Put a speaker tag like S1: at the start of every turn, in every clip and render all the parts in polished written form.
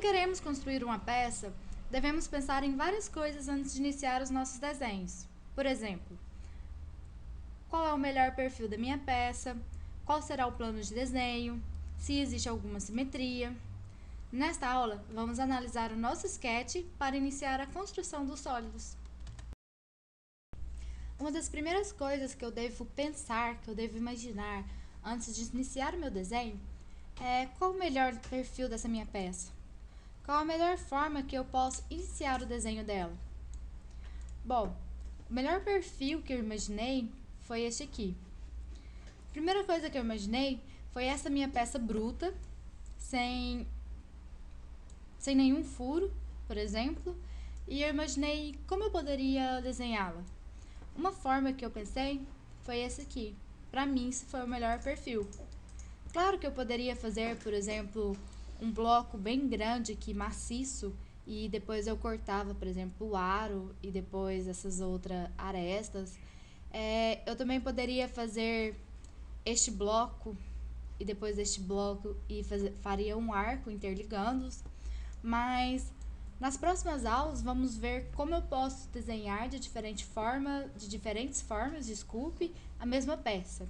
S1: queremos construir uma peça, devemos pensar em várias coisas antes de iniciar os nossos desenhos. Por exemplo, qual é o melhor perfil da minha peça, qual será o plano de desenho, se existe alguma simetria. Nesta aula, vamos analisar o nosso sketch para iniciar a construção dos sólidos. Uma das primeiras coisas que eu devo pensar, que eu devo imaginar antes de iniciar o meu desenho é qual o melhor perfil dessa minha peça. Qual a melhor forma que eu posso iniciar o desenho dela? Bom, o melhor perfil que eu imaginei foi este aqui. A primeira coisa que eu imaginei foi essa minha peça bruta, sem nenhum furo, por exemplo, e eu imaginei como eu poderia desenhá-la. Uma forma que eu pensei foi esse aqui. Para mim, esse foi o melhor perfil. Claro que eu poderia fazer, por exemplo, um bloco bem grande aqui, maciço, e depois eu cortava, por exemplo, o aro e depois essas outras arestas. Eu também poderia fazer este bloco e depois este bloco e faria um arco interligando-os, mas nas próximas aulas vamos ver como eu posso desenhar de diferentes formas, a mesma peça.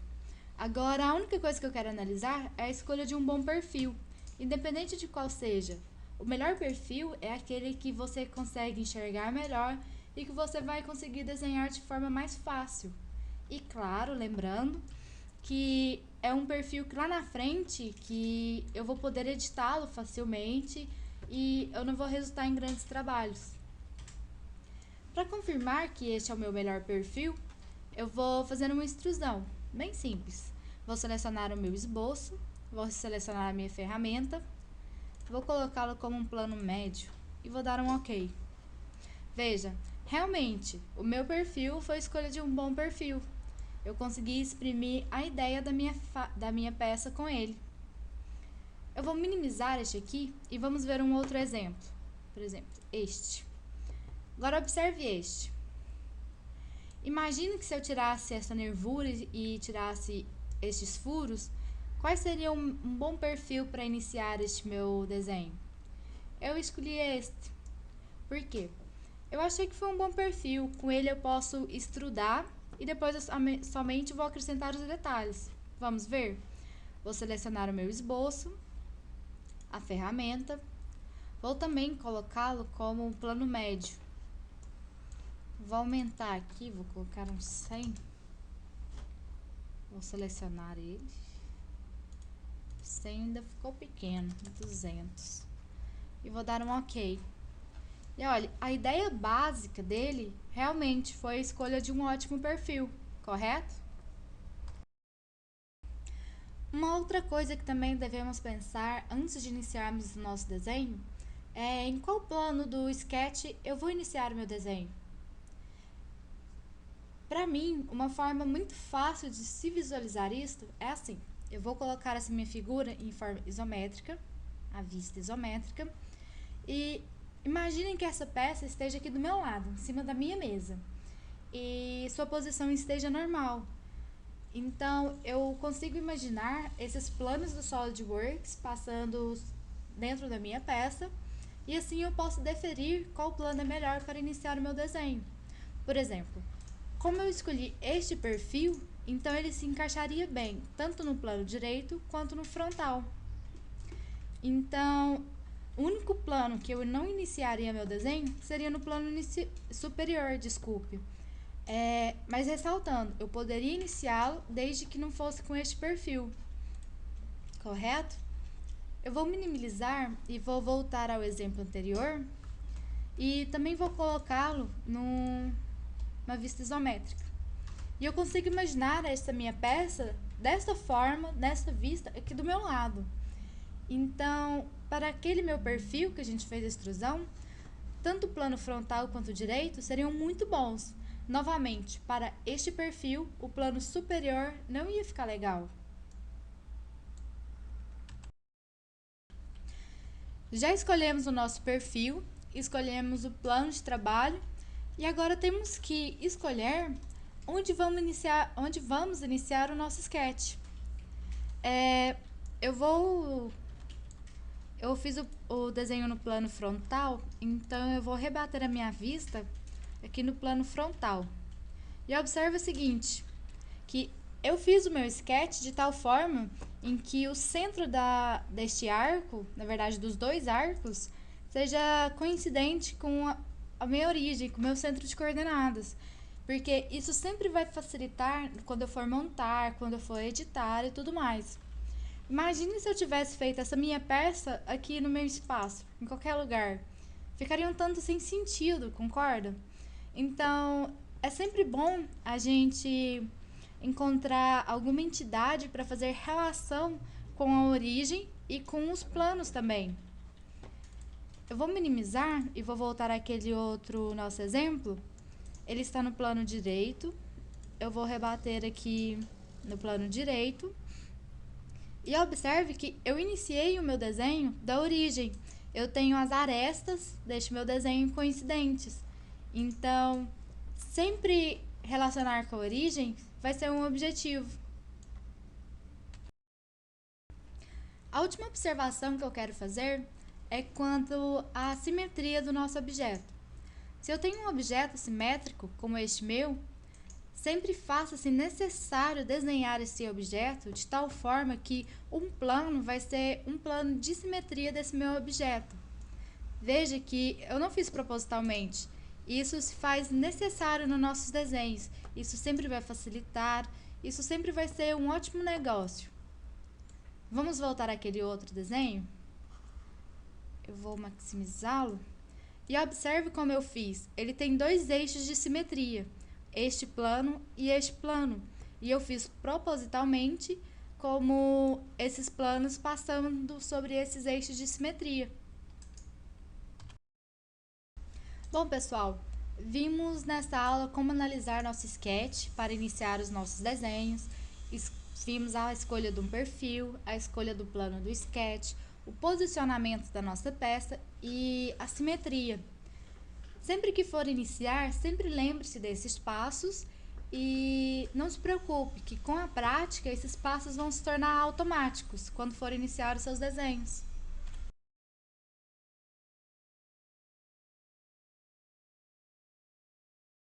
S1: Agora, a única coisa que eu quero analisar é a escolha de um bom perfil, independente de qual seja. O melhor perfil é aquele que você consegue enxergar melhor e que você vai conseguir desenhar de forma mais fácil. E claro, lembrando que é um perfil que lá na frente que eu vou poder editá-lo facilmente e eu não vou resultar em grandes trabalhos. Para confirmar que este é o meu melhor perfil, eu vou fazer uma extrusão bem simples. Vou selecionar o meu esboço, vou selecionar a minha ferramenta, vou colocá-lo como um plano médio e vou dar um OK. Veja, realmente, o meu perfil foi a escolha de um bom perfil. Eu consegui exprimir a ideia da minha peça com ele. Eu vou minimizar este aqui e vamos ver um outro exemplo. Por exemplo, este. Agora observe este. Imagine que se eu tirasse essa nervura e tirasse estes furos, quais seriam um bom perfil para iniciar este meu desenho? Eu escolhi este. Por quê? Eu achei que foi um bom perfil. Com ele eu posso extrudar e depois eu somente vou acrescentar os detalhes. Vamos ver? Vou selecionar o meu esboço, a ferramenta. Vou também colocá-lo como um plano médio. Vou aumentar aqui, vou colocar um 100. Vou selecionar ele. 100 ainda ficou pequeno, 200. E vou dar um OK. E olha, a ideia básica dele realmente foi a escolha de um ótimo perfil, correto? Uma outra coisa que também devemos pensar antes de iniciarmos o nosso desenho é em qual plano do sketch eu vou iniciar o meu desenho. Para mim, uma forma muito fácil de se visualizar isto é assim. Eu vou colocar essa minha figura em forma isométrica, a vista isométrica, e imaginem que essa peça esteja aqui do meu lado, em cima da minha mesa, e sua posição esteja normal. Então, eu consigo imaginar esses planos do SolidWorks passando dentro da minha peça, e assim eu posso definir qual plano é melhor para iniciar o meu desenho. Por exemplo, como eu escolhi este perfil, então ele se encaixaria bem, tanto no plano direito quanto no frontal. Então, o único plano que eu não iniciaria meu desenho seria no plano superior, desculpe. Mas ressaltando, eu poderia iniciá-lo desde que não fosse com este perfil, correto? Eu vou minimizar e vou voltar ao exemplo anterior e também vou colocá-lo numa vista isométrica. E eu consigo imaginar essa minha peça desta forma, nessa vista aqui do meu lado. Então, para aquele meu perfil que a gente fez a extrusão, tanto o plano frontal quanto o direito seriam muito bons. Novamente, para este perfil, o plano superior não ia ficar legal. Já escolhemos o nosso perfil, escolhemos o plano de trabalho e agora temos que escolher onde vamos iniciar o nosso sketch. Eu Eu fiz o desenho no plano frontal, então eu vou rebater a minha vista aqui no plano frontal. E observe o seguinte, que eu fiz o meu sketch de tal forma em que o centro deste arco, na verdade dos dois arcos, seja coincidente com a minha origem, com o meu centro de coordenadas. Porque isso sempre vai facilitar quando eu for montar, quando eu for editar e tudo mais. Imagine se eu tivesse feito essa minha peça aqui no meu espaço, em qualquer lugar. Ficaria um tanto sem sentido, concorda? Então, é sempre bom a gente encontrar alguma entidade para fazer relação com a origem e com os planos também. Eu vou minimizar e vou voltar àquele outro nosso exemplo. Ele está no plano direito. Eu vou rebater aqui no plano direito. E observe que eu iniciei o meu desenho da origem. Eu tenho as arestas deste meu desenho coincidentes. Então, sempre relacionar com a origem vai ser um objetivo. A última observação que eu quero fazer é quanto à simetria do nosso objeto. Se eu tenho um objeto simétrico, como este meu, sempre faça-se necessário desenhar esse objeto de tal forma que um plano vai ser um plano de simetria desse meu objeto. Veja que eu não fiz propositalmente. Isso se faz necessário nos nossos desenhos. Isso sempre vai facilitar, isso sempre vai ser um ótimo negócio. Vamos voltar àquele outro desenho? Eu vou maximizá-lo. E observe como eu fiz. Ele tem dois eixos de simetria, este plano e este plano. E eu fiz propositalmente como esses planos passando sobre esses eixos de simetria. Bom, pessoal, vimos nessa aula como analisar nosso sketch para iniciar os nossos desenhos. Vimos a escolha de um perfil, a escolha do plano do sketch, o posicionamento da nossa peça e a simetria. Sempre que for iniciar, sempre lembre-se desses passos e não se preocupe que com a prática esses passos vão se tornar automáticos quando for iniciar os seus desenhos.